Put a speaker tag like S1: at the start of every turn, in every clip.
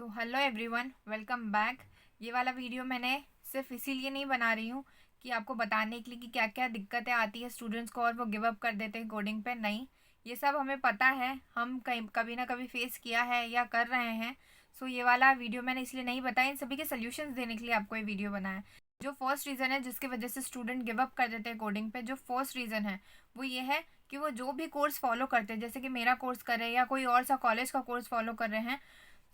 S1: So hello everyone, welcome back. ये वाला video मैंने सिर्फ इसीलिए नहीं बना रही हूँ कि आपको बताने के लिए कि क्या क्या दिक्कतें आती है स्टूडेंट्स को और वो गिव अप कर देते हैं कोडिंग पे। नहीं, ये सब हमें पता है, हम कहीं कभी ना कभी फेस किया है या कर रहे हैं। सो ये वाला वीडियो मैंने इसलिए नहीं बताया, इन सभी के सोल्यूशंस देने के लिए आपको ये वीडियो बनाया है। जो फर्स्ट रीज़न है जिसकी वजह से स्टूडेंट गिव अप कर देते हैं कोडिंग पे, जो फर्स्ट रीज़न है वो ये है कि वो जो भी कोर्स फॉलो करते हैं, जैसे कि मेरा कोर्स कर रहे हैं या कोई और सा कॉलेज का कोर्स फॉलो कर रहे हैं।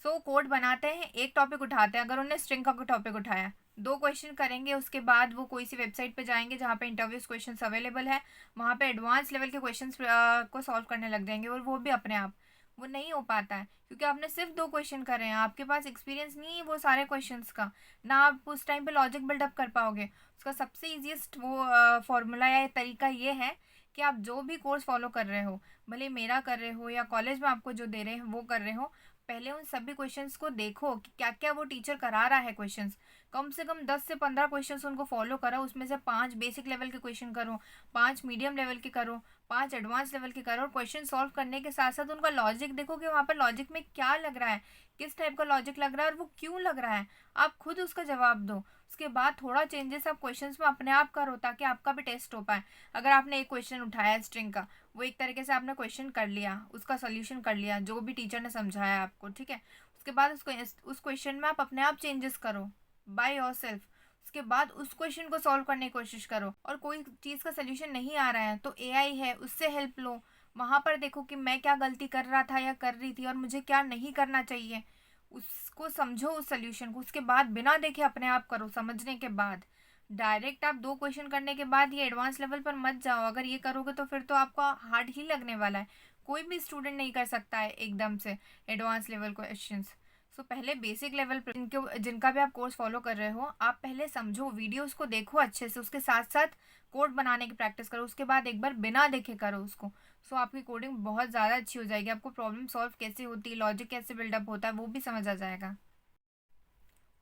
S1: कोड बनाते हैं, एक टॉपिक उठाते हैं। अगर उन्होंने स्ट्रिंग का कोई टॉपिक उठाया, दो क्वेश्चन करेंगे, उसके बाद वो कोई सी वेबसाइट पे जाएंगे जहाँ पे इंटरव्यूज क्वेश्चंस अवेलेबल है, वहाँ पे एडवांस लेवल के क्वेश्चंस को सॉल्व करने लग जाएंगे, और वो भी अपने आप। वो नहीं हो पाता है क्योंकि आपने सिर्फ दो क्वेश्चन करे हैं, आपके पास एक्सपीरियंस नहीं है वो सारे क्वेश्चंस का, ना आप उस टाइम पे लॉजिक बिल्डअप कर पाओगे। उसका सबसे ईजिएस्ट वो फॉर्मूला या तरीका ये है कि आप जो भी कोर्स फॉलो कर रहे हो, भले मेरा कर रहे हो या कॉलेज में आपको जो दे रहे हैं वो कर रहे हो, पहले उन सभी क्वेश्चंस को देखो कि क्या क्या वो टीचर करा रहा है। क्वेश्चंस कम से कम 10 से 15 क्वेश्चंस उनको फॉलो करो, उसमें से 5 बेसिक लेवल के क्वेश्चन करो, 5 मीडियम लेवल के करो, 5 एडवांस लेवल के करो। और क्वेश्चन सॉल्व करने के साथ साथ उनका लॉजिक देखो कि वहाँ पर लॉजिक में क्या लग रहा है, किस टाइप का लॉजिक लग रहा है और वो क्यों लग रहा है। आप खुद उसका जवाब दो। उसके बाद थोड़ा चेंजेस आप क्वेश्चंस में अपने आप करो ताकि आपका भी टेस्ट हो पाए। अगर आपने एक क्वेश्चन उठाया स्ट्रिंग का, वो एक तरीके से आपने क्वेश्चन कर लिया, उसका सोल्यूशन कर लिया जो भी टीचर ने समझाया आपको, ठीक है। उसके बाद उस क्वेश्चन में आप अपने आप चेंजेस करो बाय योर सेल्फ। उसके बाद उस क्वेश्चन को सॉल्व करने की कोशिश करो, और कोई चीज़ का सोल्यूशन नहीं आ रहा है तो एआई है, उससे हेल्प लो। वहाँ पर देखो कि मैं क्या गलती कर रहा था या कर रही थी और मुझे क्या नहीं करना चाहिए, उसको समझो उस सोल्यूशन को। उसके बाद बिना देखे अपने आप करो, समझने के बाद। डायरेक्ट आप दो क्वेश्चन करने के बाद ये एडवांस लेवल पर मत जाओ। अगर ये करोगे तो फिर तो आपको हार्ड ही लगने वाला है। कोई भी स्टूडेंट नहीं कर सकता है एकदम से एडवांस लेवल क्वेश्चंस। पहले बेसिक लेवल पर जिनका भी आप कोर्स फॉलो कर रहे हो, आप पहले समझो, वीडियोस को देखो अच्छे से, उसके साथ साथ कोड बनाने की प्रैक्टिस करो। उसके बाद एक बार बिना देखे करो उसको। आपकी कोडिंग बहुत ज़्यादा अच्छी हो जाएगी, आपको प्रॉब्लम सॉल्व कैसे होती है, लॉजिक कैसे बिल्डअप होता है वो भी समझ आ जाएगा।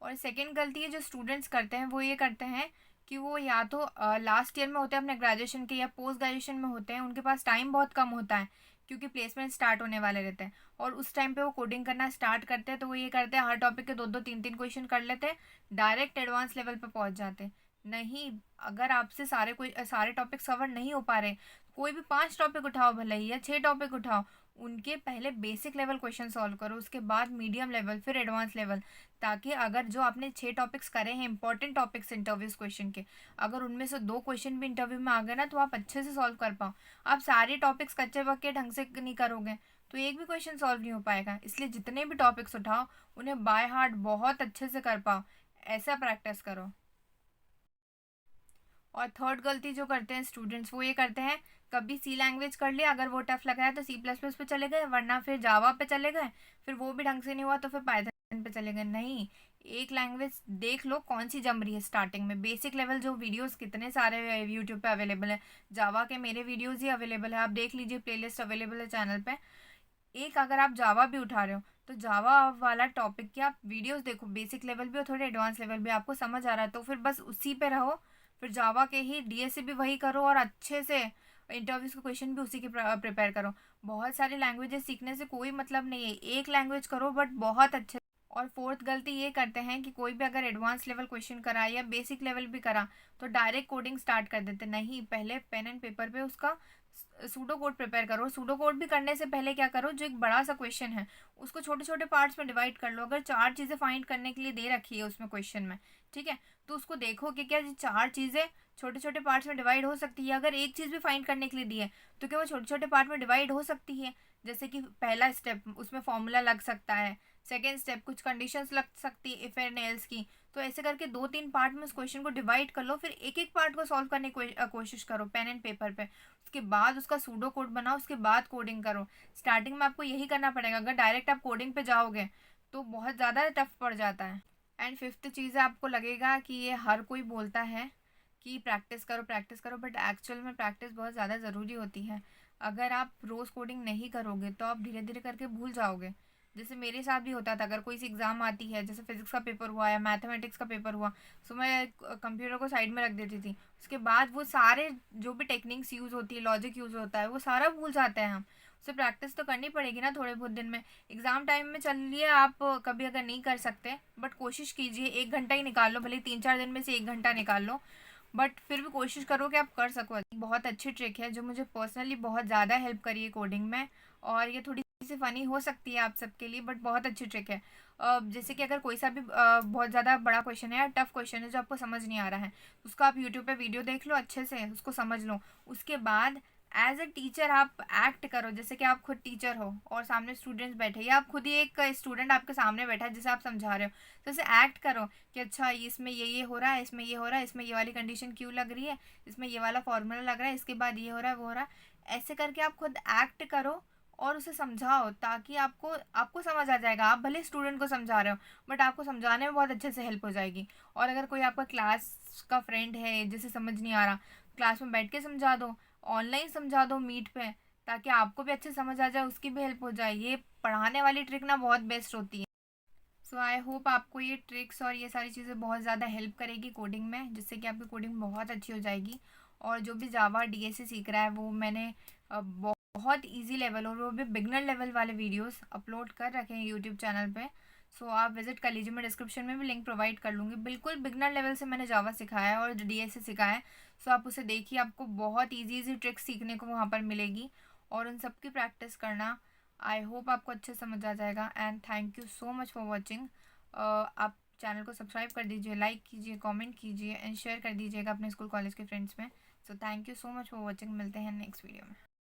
S1: और सेकेंड गलती है जो स्टूडेंट्स करते हैं, वो ये करते हैं कि वो या तो लास्ट ईयर में होते हैं अपने ग्रेजुएशन के या पोस्ट ग्रेजुएशन में होते हैं, उनके पास टाइम बहुत कम होता है क्योंकि प्लेसमेंट स्टार्ट होने वाले रहते हैं, और उस टाइम पे वो कोडिंग करना स्टार्ट करते हैं। तो वो ये करते हैं, हर टॉपिक के दो दो तीन तीन क्वेश्चन कर लेते हैं, डायरेक्ट एडवांस लेवल पे पहुंच जाते हैं। नहीं, अगर आपसे सारे टॉपिक्स कवर नहीं हो पा रहे, कोई भी 5 टॉपिक उठाओ भले ही या 6 टॉपिक उठाओ, उनके पहले बेसिक लेवल क्वेश्चन सॉल्व करो, उसके बाद मीडियम लेवल, फिर एडवांस लेवल। ताकि अगर जो आपने 6 टॉपिक्स करे हैं इंपॉर्टेंट टॉपिक्स इंटरव्यूज क्वेश्चन के, अगर उनमें से दो क्वेश्चन भी इंटरव्यू में आ गए ना तो आप अच्छे से सॉल्व कर पाओ। आप सारे टॉपिक्स कच्चे पक्के ढंग से नहीं करोगे तो एक भी क्वेश्चन सॉल्व नहीं हो पाएगा। इसलिए जितने भी टॉपिक्स उठाओ उन्हें बाय हार्ट बहुत अच्छे से कर पाओ, ऐसा प्रैक्टिस करो। और थर्ड गलती जो करते हैं स्टूडेंट्स, वो ये करते हैं, कभी सी लैंग्वेज कर लिया, अगर वो टफ लग रहा है तो C++ पे चले गए, वरना फिर जावा पे चले गए, फिर वो भी ढंग से नहीं हुआ तो फिर पाइथन पे चले गए। नहीं, एक लैंग्वेज देख लो कौन सी जम रही है स्टार्टिंग में। बेसिक लेवल जो वीडियोस कितने सारे यूट्यूब पे अवेलेबल है, जावा के मेरे वीडियोस ही अवेलेबल है, आप देख लीजिए, प्लेलिस्ट अवेलेबल है चैनल पे। एक अगर आप जावा भी उठा रहे हो तो जावा वाला टॉपिक की आप वीडियोस देखो, बेसिक लेवल भी और थोड़े एडवांस लेवल भी, आपको समझ आ रहा है तो फिर बस उसी पे रहो। फिर जावा के ही डीएसए भी वही करो और अच्छे से इंटरव्यूज के क्वेश्चन भी उसी के प्रिपेयर करो। बहुत सारी लैंग्वेजेस सीखने से कोई मतलब नहीं है, एक लैंग्वेज करो बट बहुत अच्छे। और फोर्थ गलती ये करते हैं कि कोई भी अगर एडवांस लेवल क्वेश्चन करा या बेसिक लेवल भी करा तो डायरेक्ट कोडिंग स्टार्ट कर देते। नहीं, पहले पेन एंड पेपर पे उसका सूडो कोड प्रिपेयर करो। सूडो कोड भी करने से पहले क्या करो, जो एक बड़ा सा क्वेश्चन है उसको छोटे छोटे पार्ट्स में डिवाइड कर लो। अगर 4 चीज़ें फाइंड करने के लिए दे रखी है उसमें क्वेश्चन में, ठीक है, तो उसको देखो कि क्या ये 4 चीज़ें छोटे छोटे पार्ट्स में डिवाइड हो सकती है। अगर एक चीज़ भी फाइंड करने के लिए दी है तो क्या वो छोटे छोटे पार्ट में डिवाइड हो सकती है। जैसे कि पहला स्टेप उसमें फॉर्मूला लग सकता है, सेकेंड स्टेप कुछ कंडीशंस लग सकती है इफ एंड एल्स की। तो ऐसे करके 2-3 पार्ट में उस क्वेश्चन को डिवाइड कर लो, फिर एक एक पार्ट को सॉल्व करने की कोशिश करो पेन एंड पेपर पे। उसके बाद उसका सूडो कोड बनाओ, उसके बाद कोडिंग करो। स्टार्टिंग में आपको यही करना पड़ेगा, अगर डायरेक्ट आप कोडिंग पे जाओगे तो बहुत ज़्यादा टफ पड़ जाता है। एंड फिफ्थ चीज़ है, आपको लगेगा कि ये हर कोई बोलता है कि प्रैक्टिस करो, बट एक्चुअल में प्रैक्टिस बहुत ज़्यादा ज़रूरी होती है। अगर आप रोज़ कोडिंग नहीं करोगे तो आप धीरे धीरे करके भूल जाओगे। जैसे मेरे साथ भी होता था, अगर कोई सी एग्ज़ाम आती है, जैसे फिजिक्स का पेपर हुआ या मैथमेटिक्स का पेपर हुआ, तो मैं कंप्यूटर को साइड में रख देती थी। उसके बाद वो सारे जो भी टेक्निक्स यूज़ होती है, लॉजिक यूज़ होता है, वो सारा भूल जाते हैं हम। सो प्रैक्टिस तो करनी पड़ेगी ना थोड़े बहुत दिन में। एग्ज़ाम टाइम में चलिए आप कभी अगर नहीं कर सकते, बट कोशिश कीजिए 1 घंटा ही निकाल लो, भले 3-4 दिन में से 1 घंटा निकाल लो, बट फिर भी कोशिश करो कि आप कर सको। बहुत अच्छी ट्रिक है जो मुझे पर्सनली बहुत ज़्यादा हेल्प करी है कोडिंग में, और ये थोड़ी सी फ़नी हो सकती है आप सबके लिए, बट बहुत अच्छी ट्रिक है। जैसे कि अगर कोई सा भी बहुत ज़्यादा बड़ा क्वेश्चन है या टफ क्वेश्चन है जो आपको समझ नहीं आ रहा है, उसको आप यूट्यूब पे वीडियो देख लो, अच्छे से उसको समझ लो। उसके बाद एज अ टीचर आप एक्ट करो, जैसे कि आप खुद टीचर हो और सामने स्टूडेंट्स बैठे, या आप खुद ही एक स्टूडेंट आपके सामने बैठा है जिसे आप समझा रहे हो, तो उसे एक्ट करो कि अच्छा इसमें ये हो रहा है, इसमें ये हो रहा है, इसमें ये वाली कंडीशन क्यों लग रही है, इसमें ये वाला फॉर्मूला लग रहा है, इसके बाद ये हो रहा है, वो हो रहा है। ऐसे करके आप खुद एक्ट करो और उसे समझाओ, ताकि आपको आपको समझ आ जाएगा। आप भले स्टूडेंट को समझा रहे हो, बट आपको समझाने में बहुत अच्छे से हेल्प हो जाएगी। और अगर कोई आपका क्लास का फ्रेंड है जिसे समझ नहीं आ रहा, क्लास में बैठ के समझा दो, ऑनलाइन समझा दो मीट पे, ताकि आपको भी अच्छे समझ आ जाए, उसकी भी हेल्प हो जाए। ये पढ़ाने वाली ट्रिक ना बहुत बेस्ट होती है। सो आई होप आपको ये ट्रिक्स और ये सारी चीज़ें बहुत ज़्यादा हेल्प करेगी कोडिंग में, जिससे कि आपकी कोडिंग बहुत अच्छी हो जाएगी। और जो भी जावा डीएसए सीख रहा है, वो मैंने बहुत इजी लेवल और वो भी बिगनर लेवल वाले वीडियोस अपलोड कर रखे हैं यूट्यूब चैनल पे। सो आप विजिट कर लीजिए, मैं डिस्क्रिप्शन में भी लिंक प्रोवाइड कर लूँगी। बिल्कुल बिगनर लेवल से मैंने जावा सिखाया है और डीएसए सिखाया है। सो आप उसे देखिए, आपको बहुत ईजी ट्रिक्स सीखने को वहाँ पर मिलेगी, और उन सब की प्रैक्टिस करना। आई होप आपको अच्छे समझ आ जाएगा, and thank you so much for watching. आप चैनल को सब्सक्राइब कर दीजिए, लाइक कीजिए, कमेंट कीजिए एंड शेयर कर दीजिएगा अपने स्कूल कॉलेज के फ्रेंड्स में। So thank you so much for watching. मिलते हैं नेक्स्ट वीडियो में।